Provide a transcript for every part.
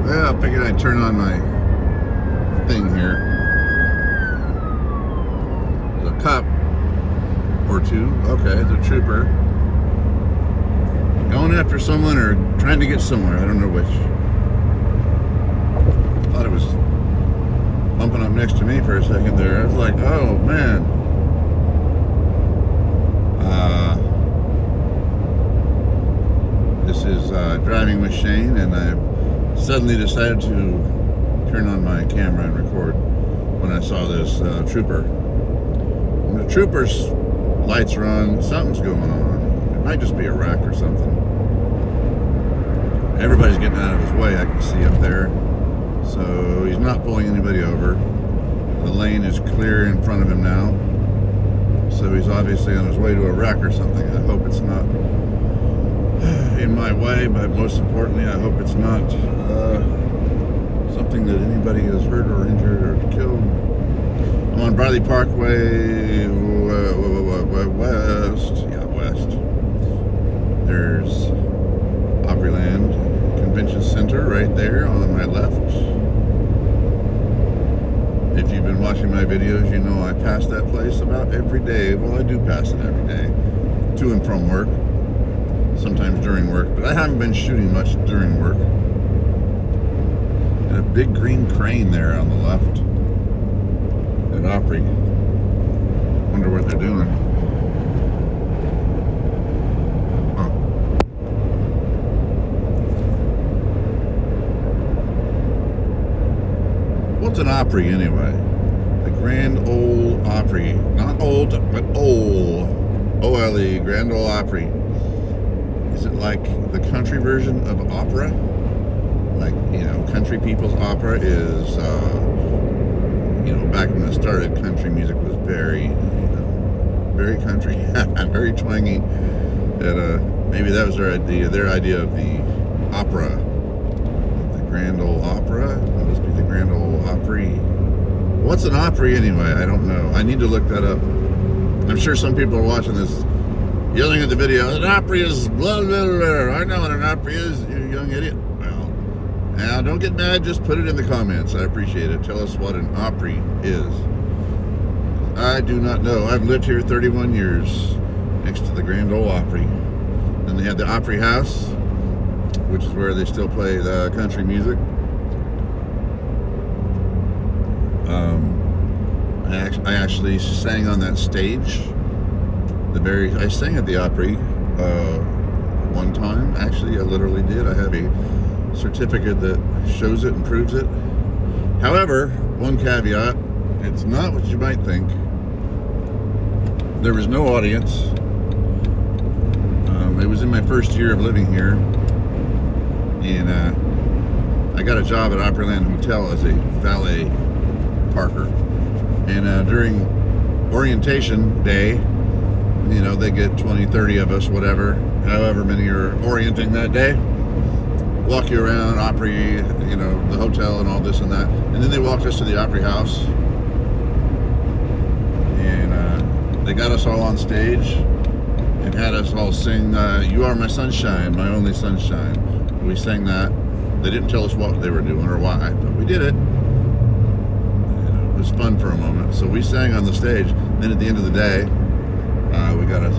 Well, I figured I'd turn on my thing here. There's a cop or two. Okay, the trooper going after someone or trying to get somewhere. I don't know which. Thought it was bumping up next to me for a second there. I was like, oh man. This is Driving with Shane, and I've suddenly decided to turn on my camera and record when I saw this trooper. When the trooper's lights are on, something's going on. It might just be a wreck or something. Everybody's getting out of his way, I can see up there. So he's not pulling anybody over. The lane is clear in front of him now. So he's obviously on his way to a wreck or something. I hope it's not in my way, but most importantly, I hope it's not something that anybody has hurt or injured or killed. I'm on Bradley Parkway west. Yeah, west. There's Opryland Convention Center right there on my left. If you've been watching my videos, you know I pass that place about every day. Well, I do pass it every day, to and from work, sometimes during work, but I haven't been shooting much during work. And a big green crane there on the left at Opry. Wonder what they're doing. Huh. What's an Opry anyway? The Grand Ole Opry. Not old, but ole. O-L-E, Grand Ole Opry. Is it like the country version of opera? Like, you know, country people's opera is, you know, back when it started, country music was very, you know, very country, very twangy. And maybe that was their idea of the opera. The Grand Ole Opera? That must be the Grand Ole Opry. What's an Opry anyway? I don't know. I need to look that up. I'm sure some people are watching this yelling at the video, an Opry is blah, blah, blah. I know what an Opry is, you young idiot. Well, now don't get mad, just put it in the comments. I appreciate it. Tell us what an Opry is. I do not know. I've lived here 31 years next to the Grand Ole Opry. Then they have the Opry House, which is where they still play the country music. I actually sang on that stage. I sang at the Opry one time. Actually, I literally did. I have a certificate that shows it and proves it. However, one caveat, it's not what you might think. There was no audience. It was in my first year of living here, and I got a job at Opryland Hotel as a valet parker. And during orientation day, you know, they get 20, 30 of us, whatever, however many are orienting that day, walk you around Opry, you know, the hotel and all this and that. And then they walked us to the Opry House. And they got us all on stage and had us all sing, You Are My Sunshine, My Only Sunshine. We sang that. They didn't tell us what they were doing or why, but we did it. It was fun for a moment. So we sang on the stage. Then at the end of the day, we got a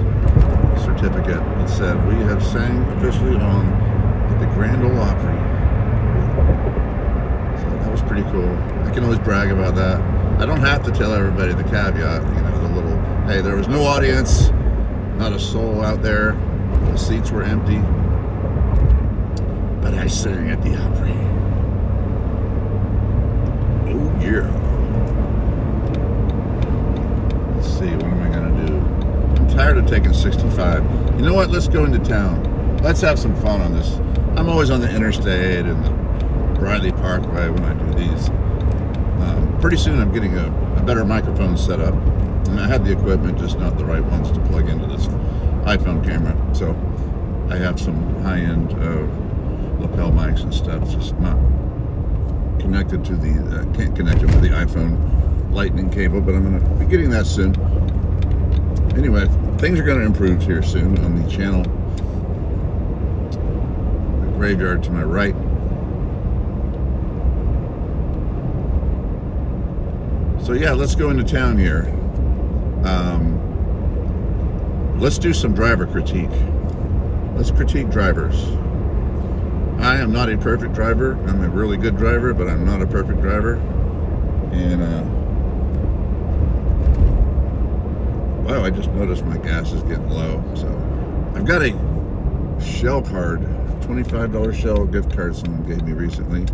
certificate that said we have sang officially on at the Grand Ole Opry. So that was pretty cool. I can always brag about that. I don't have to tell everybody the caveat, you know, the little, hey, there was no audience, not a soul out there, the seats were empty, but I sang at the Opry. Oh yeah. Let's see, what am I gonna do? I'm tired of taking 65. You know what? Let's go into town. Let's have some fun on this. I'm always on the interstate and the Bradley Parkway when I do these. Pretty soon I'm getting a better microphone set up. And I have the equipment, just not the right ones to plug into this iPhone camera. So I have some high-end lapel mics and stuff, just not connected to the, can't connect it with the iPhone lightning cable, but I'm going to be getting that soon. Anyway, things are going to improve here soon on the channel. The graveyard to my right. So yeah, let's go into town here. Let's do some driver critique. Let's critique drivers. I am not a perfect driver. I'm a really good driver, but I'm not a perfect driver. And wow, I just noticed my gas is getting low. So I've got a Shell card, $25 Shell gift card someone gave me recently.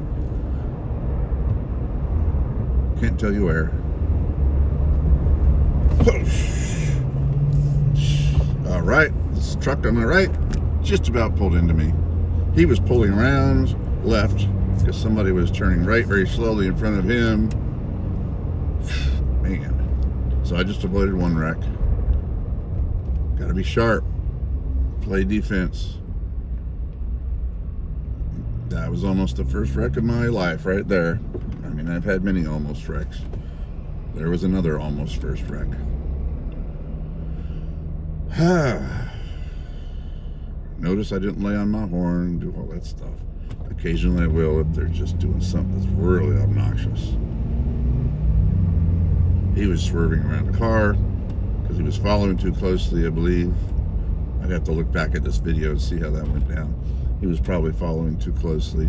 Can't tell you where. All right, this truck on my right just about pulled into me. He was pulling around left because somebody was turning right very slowly in front of him. Man. So I just avoided one wreck. Got to be sharp. Play defense. That was almost the first wreck of my life right there. I mean, I've had many almost wrecks. There was another almost first wreck. Notice I didn't lay on my horn, do all that stuff. Occasionally I will if they're just doing something that's really obnoxious. He was swerving around the car because he was following too closely, I believe. I'd have to look back at this video and see how that went down. He was probably following too closely.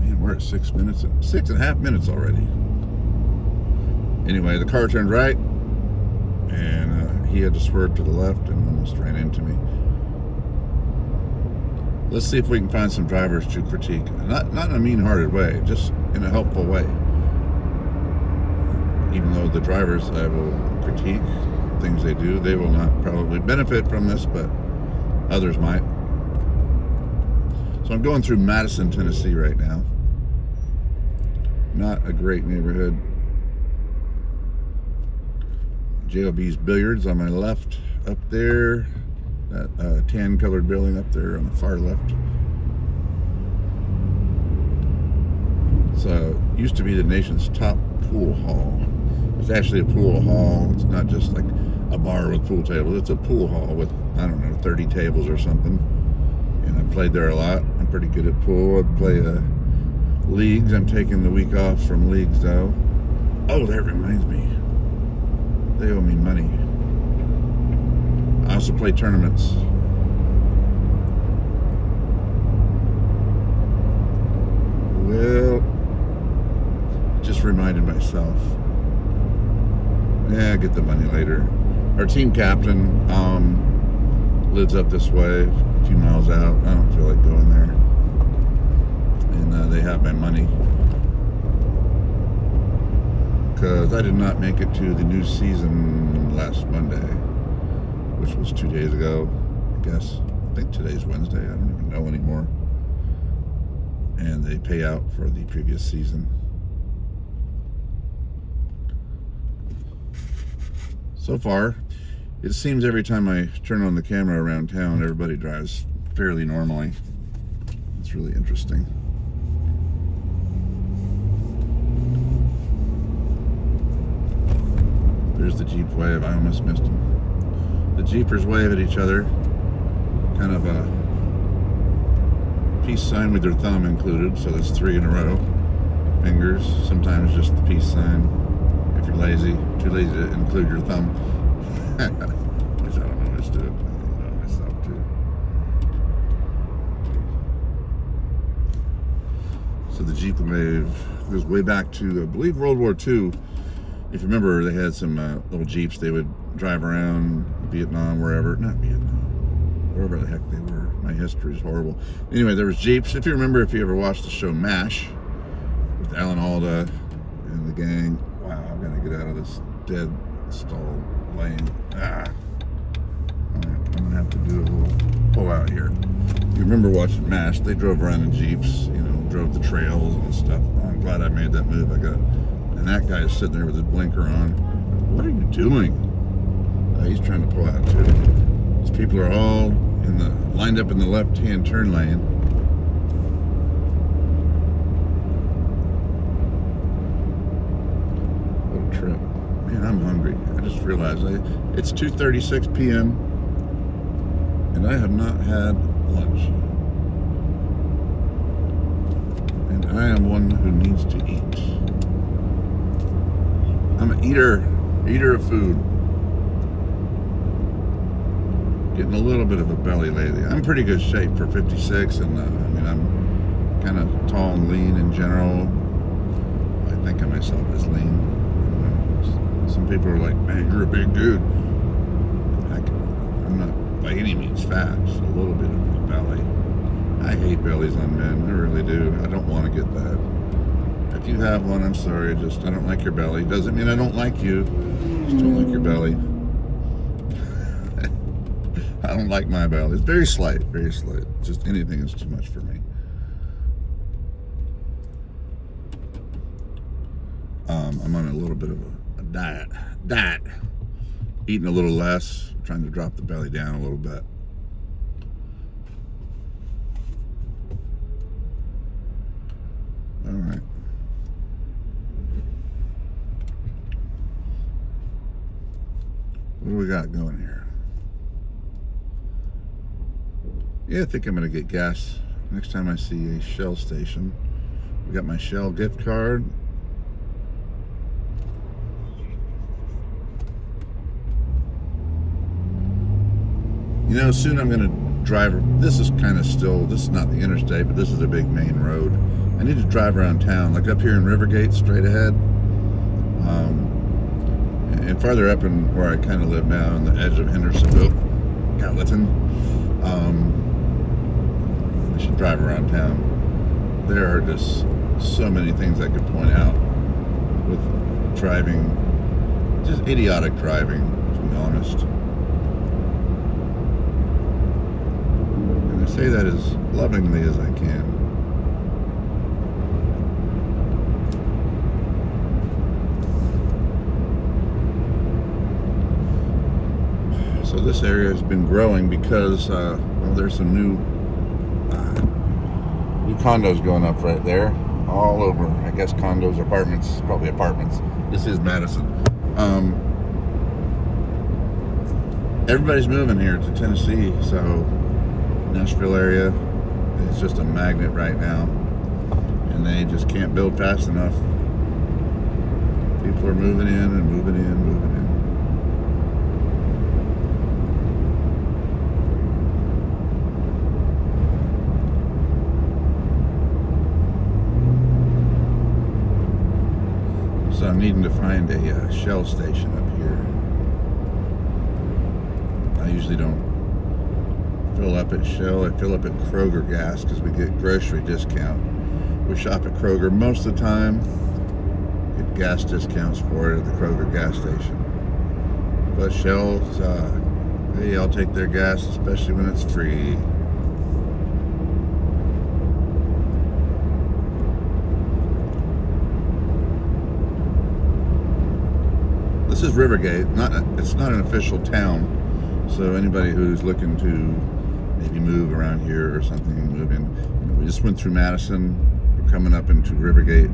Man, we're at 6.5 minutes already. Anyway, the car turned right, and he had to swerve to the left and almost ran into me. Let's see if we can find some drivers to critique. Not in a mean-hearted way, just in a helpful way. Even though the drivers I will critique, things they do, they will not probably benefit from this, but others might. So I'm going through Madison, Tennessee right now. Not a great neighborhood. JLB's Billiards on my left up there. That tan colored building up there on the far left. It used to be the nation's top pool hall. It's actually a pool hall. It's not just like a bar with pool tables. It's a pool hall with, I don't know, 30 tables or something. And I played there a lot. I'm pretty good at pool. I play leagues. I'm taking the week off from leagues though. Oh, that reminds me. They owe me money. I also play tournaments. Well, just reminded myself. Yeah, get the money later. Our team captain lives up this way, a few miles out. I don't feel like going there. And they have my money. Because I did not make it to the new season last Monday, which was 2 days ago, I guess. I think today's Wednesday. I don't even know anymore. And they pay out for the previous season. So far, it seems every time I turn on the camera around town, everybody drives fairly normally. It's really interesting. There's the Jeep wave. I almost missed them. The Jeepers wave at each other. Kind of a peace sign with their thumb included, so that's 3 in a row. Fingers, sometimes just the peace sign. If you're lazy, too lazy to include your thumb. Which I don't know how to do it. I know myself too. So the Jeep wave goes way back to, I believe, World War II. If you remember, they had some little Jeeps they would drive around Vietnam, wherever. Not Vietnam. Wherever the heck they were. My history is horrible. Anyway, there was Jeeps. If you remember, if you ever watched the show MASH with Alan Alda and the gang. Wow, I'm going to get out of this dead stall lane. I'm going to have to do a little pull out here. You remember watching MASH? They drove around in Jeeps, drove the trails and stuff. I'm glad I made that move. And that guy is sitting there with his blinker on. What are you doing? He's trying to pull out too. These people are all lined up in the left-hand turn lane. What a trip. Man, I'm hungry. I just realized it's 2:36 p.m. and I have not had lunch. And I am one who needs needs to eat. I'm an eater of food. Getting a little bit of a belly lately. I'm in pretty good shape for 56, and I'm kind of tall and lean in general. I think of myself as lean. Some people are like, man, you're a big dude. I'm not by any means fat, just a little bit of a belly. I hate bellies on men, I really do. I don't want to get that. If you have one, I'm sorry, I don't like your belly. Doesn't mean I don't like you, just don't like your belly. I don't like my belly. It's very slight, very slight. Just anything is too much for me. I'm on a little bit of a diet. Eating a little less, trying to drop the belly down a little bit. All right. What do we got going here? Yeah, I think I'm going to get gas next time I see a Shell station. We got my Shell gift card. You know, soon I'm going to drive. This is not the interstate, but this is a big main road. I need to drive around town, like up here in Rivergate, straight ahead. And farther up in where I kind of live now, on the edge of Hendersonville, Gallatin. I should drive around town. There are just so many things I could point out with driving. Just idiotic driving, to be honest. I say that as lovingly as I can. So this area has been growing because, there's some new condos going up right there, all over. I guess condos, apartments, probably apartments. This is Madison. Everybody's moving here to Tennessee, so Nashville area is just a magnet right now, and they just can't build fast enough. People are moving in and moving in, moving in. So I'm needing to find a Shell station up here. I usually don't fill up at Shell. I fill up at Kroger gas because we get grocery discount. We shop at Kroger most of the time. Get gas discounts for it at the Kroger gas station. But Shell's, hey, I'll take their gas, especially when it's free. This is Rivergate. It's not an official town, so anybody who's looking to maybe move around here or something, move in. We just went through Madison. We're coming up into Rivergate,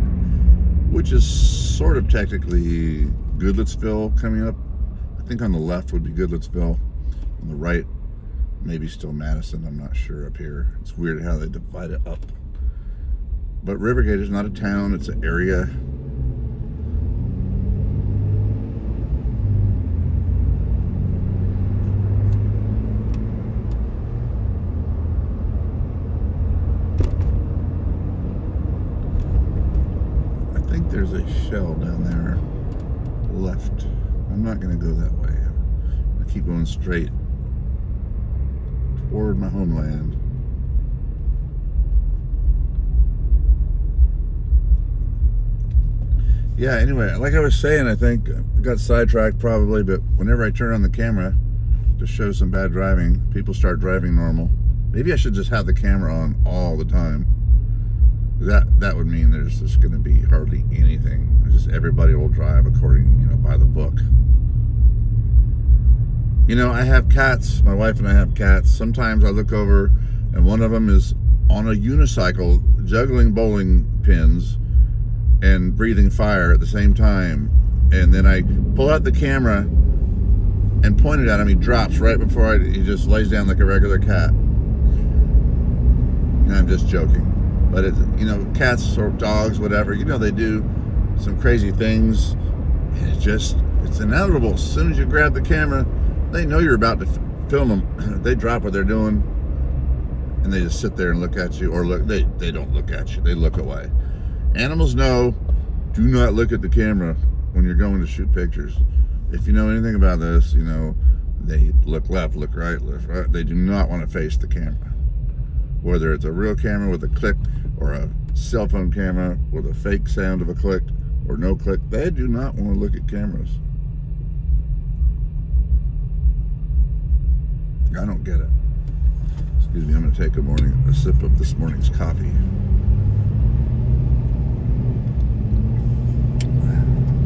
which is sort of technically Goodlettsville coming up. I think on the left would be Goodlettsville. On the right, maybe still Madison. I'm not sure up here. It's weird how they divide it up. But Rivergate is not a town. It's an area. There's a Shell down there left. I'm not going to go that way. I'm going to keep going straight toward my homeland. Yeah, anyway, like I was saying, I think I got sidetracked probably, but whenever I turn on the camera to show some bad driving, people start driving normal. Maybe I should just have the camera on all the time. That would mean there's just going to be hardly anything. It's just everybody will drive according, by the book. I have cats. My wife and I have cats. Sometimes I look over and one of them is on a unicycle juggling bowling pins and breathing fire at the same time. And then I pull out the camera and point it at him. He drops right before he just lays down like a regular cat. And I'm just joking. But it's, you know, cats or dogs, whatever, you know, they do some crazy things. And it's inevitable. As soon as you grab the camera, they know you're about to film them. They drop what they're doing and they just sit there and look at you, or they don't look at you, they look away. Animals know, do not look at the camera when you're going to shoot pictures. If you know anything about this, you know, they look left, look right, left, right. They do not want to face the camera. Whether it's a real camera with a click or a cell phone camera with a fake sound of a click or no click, they do not want to look at cameras. I don't get it. Excuse me, I'm going to take a sip of this morning's coffee.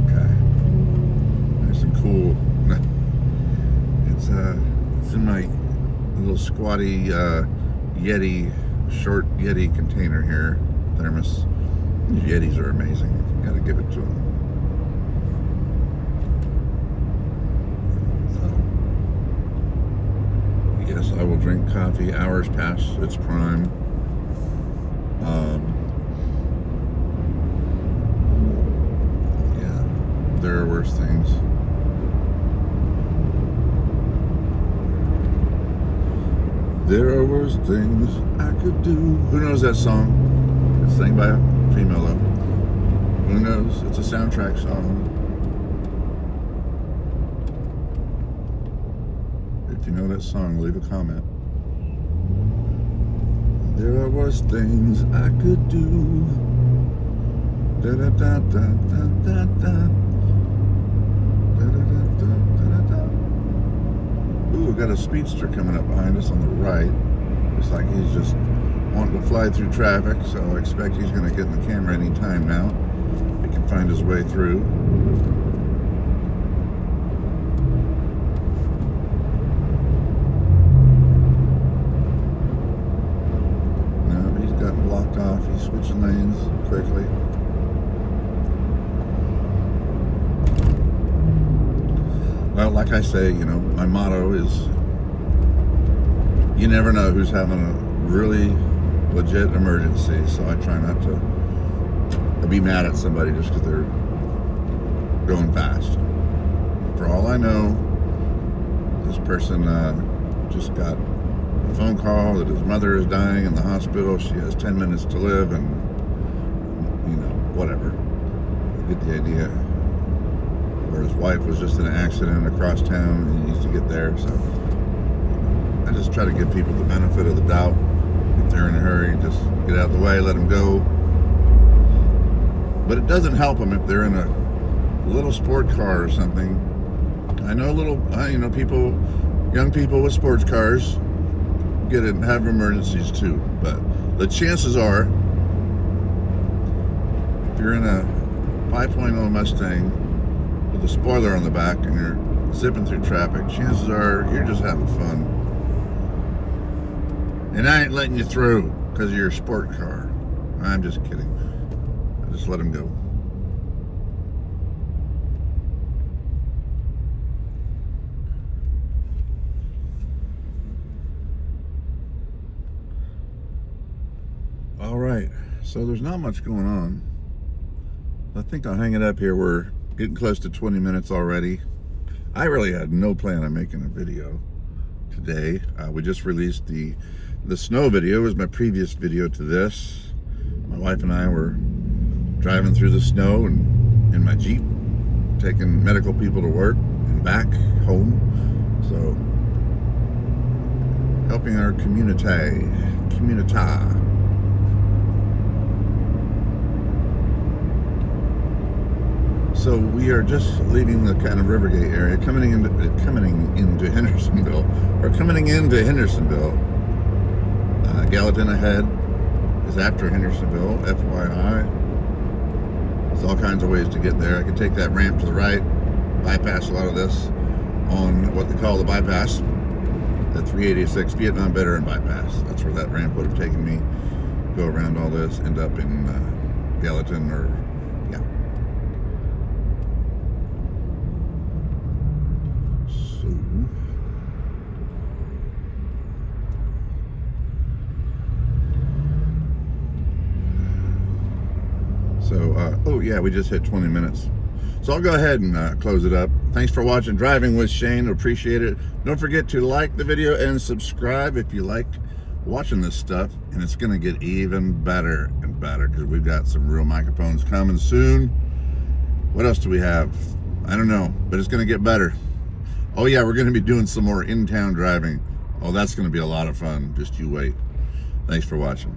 Okay. Nice and cool. It's in my little squatty short Yeti container here, thermos. These Yetis are amazing. You gotta give it to them. So, yes, I will drink coffee hours past its prime. Yeah, there are worse things. There are worse things I could do. Who knows that song? It's sang by a female though. Who knows? It's a soundtrack song. If you know that song, leave a comment. There are worse things I could do. Da da da da da da da. Da da da da da da. Ooh, we got a speedster coming up behind us on the right. Looks like he's just wanting to fly through traffic, so I expect he's going to get in the camera any time now. He can find his way through. No, he's gotten blocked off. He's switching lanes quickly. Well, like I say, you know, my motto is you never know who's having a really legit emergency, so I try not to be mad at somebody just because they're going fast. For all I know, this person just got a phone call that his mother is dying in the hospital. She has 10 minutes to live, and, you know, whatever. You get the idea. Or his wife was just in an accident across town and he needs to get there. So I just try to give people the benefit of the doubt. If they're in a hurry, just get out of the way, let them go. But it doesn't help them if they're in a little sport car or something. I know people, young people with sports cars get it and have emergencies too. But the chances are, if you're in a 5.0 Mustang with a spoiler on the back and you're zipping through traffic, chances are you're just having fun. And I ain't letting you through because of your sport car. I'm just kidding. I just let him go. All right, so there's not much going on. I think I'll hang it up here. We're getting close to 20 minutes already. I really had no plan on making a video today. We just released the snow video. It was my previous video to this. My wife and I were driving through the snow and in my Jeep, taking medical people to work and back home. So helping our community. So we are just leaving the kind of Rivergate area, coming into Hendersonville, or coming into Hendersonville. Gallatin ahead is after Hendersonville, FYI. There's all kinds of ways to get there. I could take that ramp to the right, bypass a lot of this on what they call the bypass, the 386 Vietnam Veteran bypass. That's where that ramp would have taken me. Go around all this, end up in Gallatin, or yeah. So, oh yeah, we just hit 20 minutes. So I'll go ahead and close it up. Thanks for watching Driving with Shane. Appreciate it. Don't forget to like the video and subscribe if you like watching this stuff. And it's going to get even better and better because we've got some real microphones coming soon. What else do we have? I don't know, but it's going to get better. Oh yeah, we're going to be doing some more in-town driving. Oh, that's going to be a lot of fun. Just you wait. Thanks for watching.